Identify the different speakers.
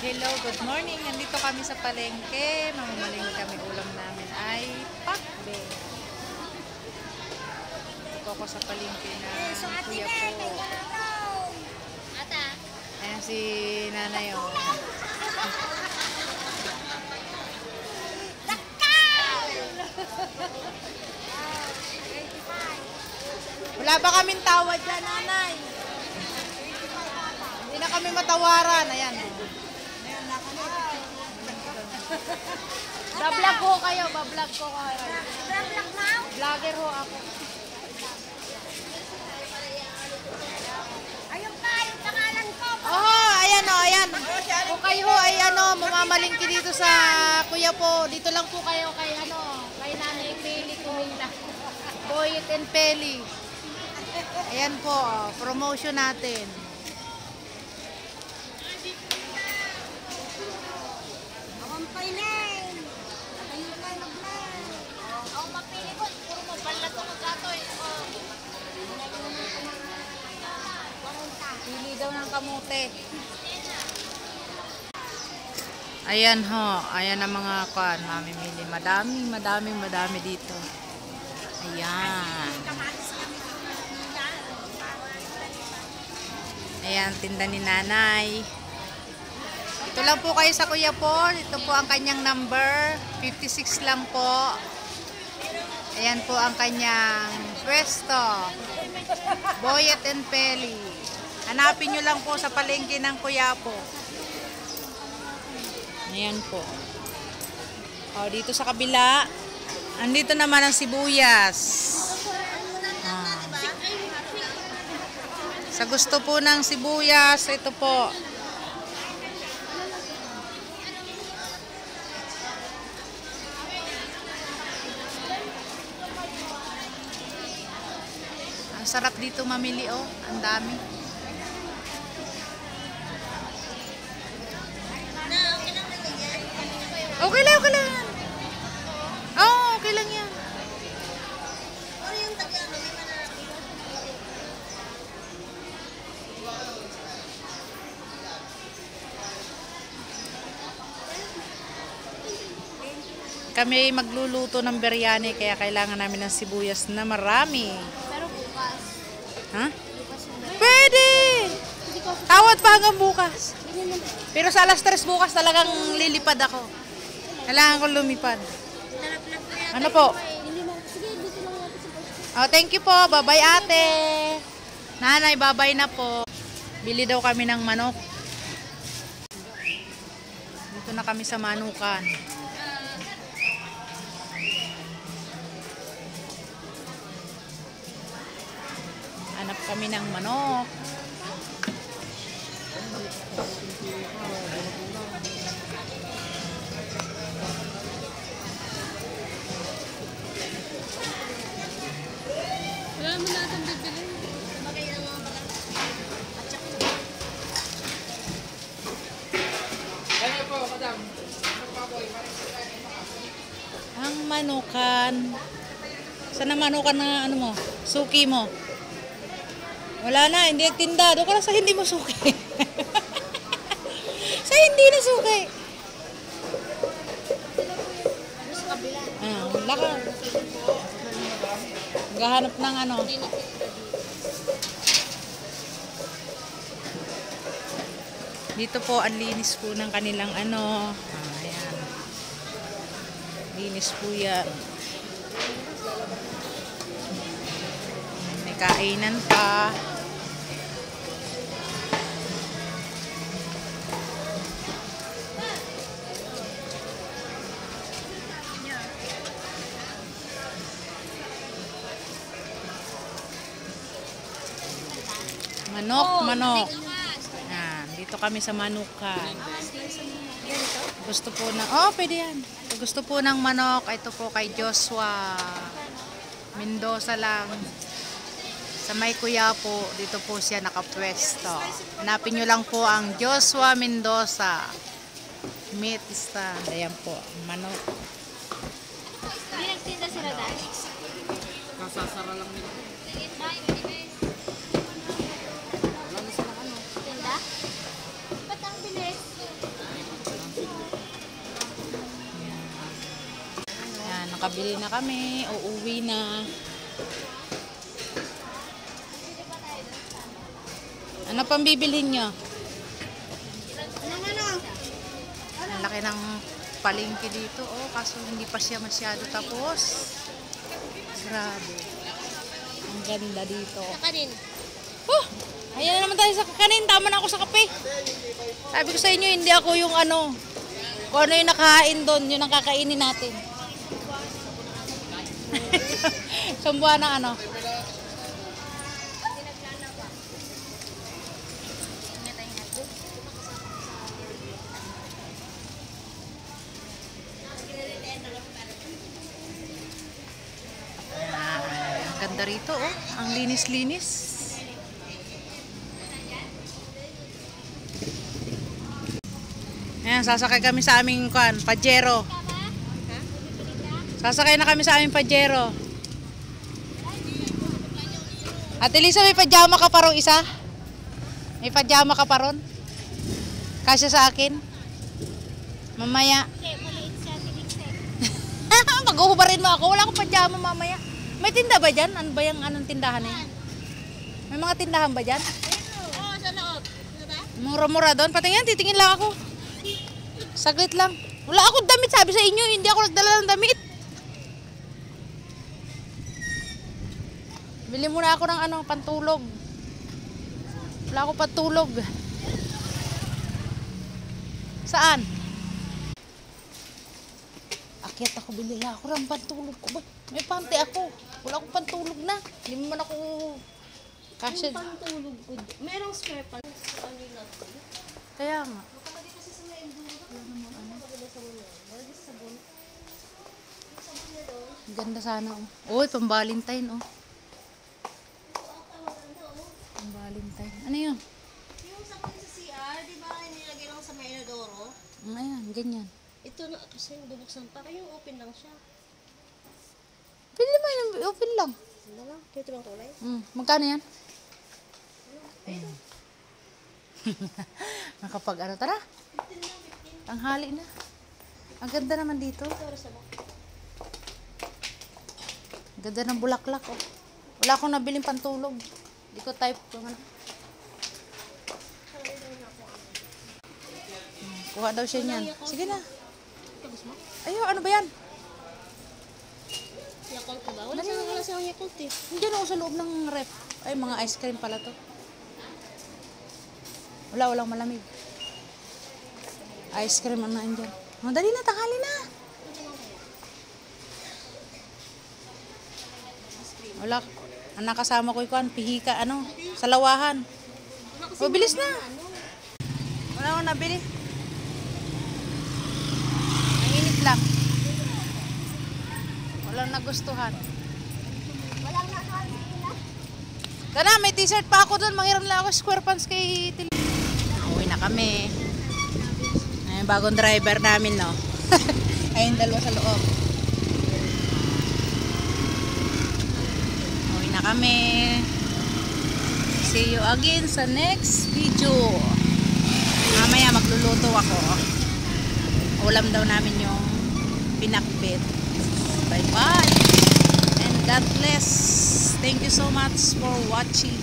Speaker 1: Hello, good morning. Nandito kami sa palengke. Mamamalengke kami. Ulam namin ay pakbe. Ito ako sa palengke na kuya po. Ayan si nanay o. Wala ba kaming tawad dyan, nanay? Hindi na kami matawaran. Ayan o. Bablog ko kayo, bablog ko kayo.
Speaker 2: Vlog mo?
Speaker 1: Vlogger ho ako.
Speaker 2: Ayun pa, yung pangalan ko.
Speaker 1: Oh, ayan o, ayan. Kung kayo ho ay mamamalingki dito sa kuya po, dito lang po kayo kay kay Nanay Peli Kuminda. Boyet and Peli. Ayan po, promotion natin.
Speaker 2: Akong painin. Ayun pa yung vlog. Ako mapili ko. Puro mo balat ako katoy.
Speaker 1: Pili daw ng kamote. Ayan ho, ayan ang mga mamimili. Madami dito. Ayan. Ayan, tinda ni nanay. Ito lang po kayo sa kuya po. Ito po ang kanyang number. 56 lang po. Ayan po ang kanyang pwesto. Boyet and Peli. Hanapin nyo lang po sa palengke ng kuya po. Ayan po. O, dito sa kabila. Andito naman ang sibuyas. Sa gusto po ng sibuyas, ito po. Ang sarap dito mamili, oh. Ang dami. Okay lang, okay lang. Oo, okay lang yan. Kami ay magluluto ng biryani kaya kailangan namin ng sibuyas na marami.
Speaker 2: Pero bukas.
Speaker 1: Ha? Pwede! Tawad pa hanggang bukas. Pero sa alas 3 bukas talagang lilipad ako. Kailangan ko lumipad. Ano po?
Speaker 2: Sige, dito lang natin sa post.
Speaker 1: Oh, thank you po. Bye-bye ate. Nanay, bye-bye na po. Bili daw kami ng manok. Dito na kami sa manukan. Hanap kami ng manok.
Speaker 2: Wala mo natin bibili.
Speaker 1: Ang manukan. Saan ang manukan na ano mo? Suki mo? Wala na, hindi nagtinda. Doon ka lang sa hindi mo suki. Sa hindi na suki.
Speaker 2: Sa kabila.
Speaker 1: Wala ka. Naghahanap ng ano. Dito po, ang linis po ng kanilang ano. Ayan. Linis po yan. May kainan pa. Manok. Yan, dito kami sa manukan. Gusto po ng, pwede yan. Gusto po ng manok, ito po kay Joshua Mendoza lang. Sa may kuya po, dito po siya nakapwesto. Hanapin nyo lang po ang Joshua Mendoza Meat Stand. Ayan po, manok.
Speaker 2: Hindi nagtinda sila dahil.
Speaker 3: Kasasara lang nila. Wala na silang ano.
Speaker 2: Tinda? Ba't ang bilis?
Speaker 1: Nakabili na kami. Uuwi na. Ano pang bibilhin nyo? Ang laki ng palengke dito. Oh, kaso hindi pa siya masyado tapos. Grabe. Ang ganda dito.
Speaker 2: Kanin.
Speaker 1: Oh, ayan na naman tayo sa kanin. Tama na ako sa kape. Sabi ko sa inyo, hindi ako yung ano. Kung ano yung nakahain doon, yun ang kakainin natin. Sambuan ng ano. Ang ganda rito, oh. Ang linis-linis. Ayan, sasakay kami sa aming Pajero. Sasakay na kami sa aming Pajero. Ate Lisa, may pajama ka pa ron isa? May pajama ka pa ron? Kasya sa akin? Mamaya.
Speaker 2: Maliit siya, tinik-tik.
Speaker 1: Maghuhubarin mo ako. Wala akong pajama mamaya. May tinda ba dyan? Ano ba yung anong tindahan na yan? May mga tindahan ba dyan?
Speaker 2: Oo, sa loob. Diba?
Speaker 1: Mura-mura doon. Patingin, titingin lang ako. Saglit lang. Wala akong damit, sabi sa inyo. Hindi ako nagdala ng damit. Bili muna ako ng ano, pantulog. Wala akong pantulog. Saan? Akyat ako, bili lang ako ng pantulog ko. May pante ako. Wala akong pantulog na. Hindi mo man ako kasi.
Speaker 2: Pantulog ko. Merong spare pan.
Speaker 1: Kaya nga. Ganda sana oh. Uy, pang Valentine oh. Pang Valentine. Ano yun?
Speaker 2: Yung sa CR, di ba nilagay lang sa may inodoro?
Speaker 1: Ayan, ganyan.
Speaker 2: Ito na, kasi bubuksan pa. Yung open lang siya.
Speaker 1: Pwede naman yung open lang.
Speaker 2: Ano lang? Ito lang kulay.
Speaker 1: Magkano yan? Nakapag ano, tara. Tanghali na. Ang ganda naman dito. Ang ganda ng bulaklak oh. Wala akong nabiling pantulog. Hindi ko type ko man. Kuha daw siya niyan. Sige na. Ayo, ano ba yan?
Speaker 2: Yakult ka ba? Wala sa Yakult eh.
Speaker 1: Hindi ako sa loob ng rep. Ay, mga ice cream pala to. Walang malamig. Ice cream ang nandyan. Dali na, tanghali na. Wala. Ang nakasama ko yung pihika, ano, sa lawahan. O, bilis na. Wala akong nabili. Ang init lang. Walang nagustuhan.
Speaker 2: Walang nakakita na.
Speaker 1: Tara, may t-shirt pa ako doon. Manghiram lang ako square pants kay Tili. Uwi na kami. Ayun, bagong driver namin, no? Ayun, dalawa sa loob. Uwi na kami. See you again sa next video. Mamaya magluluto ako. Ulam daw namin yung pinakbit. Bye-bye. And God bless. Thank you so much for watching.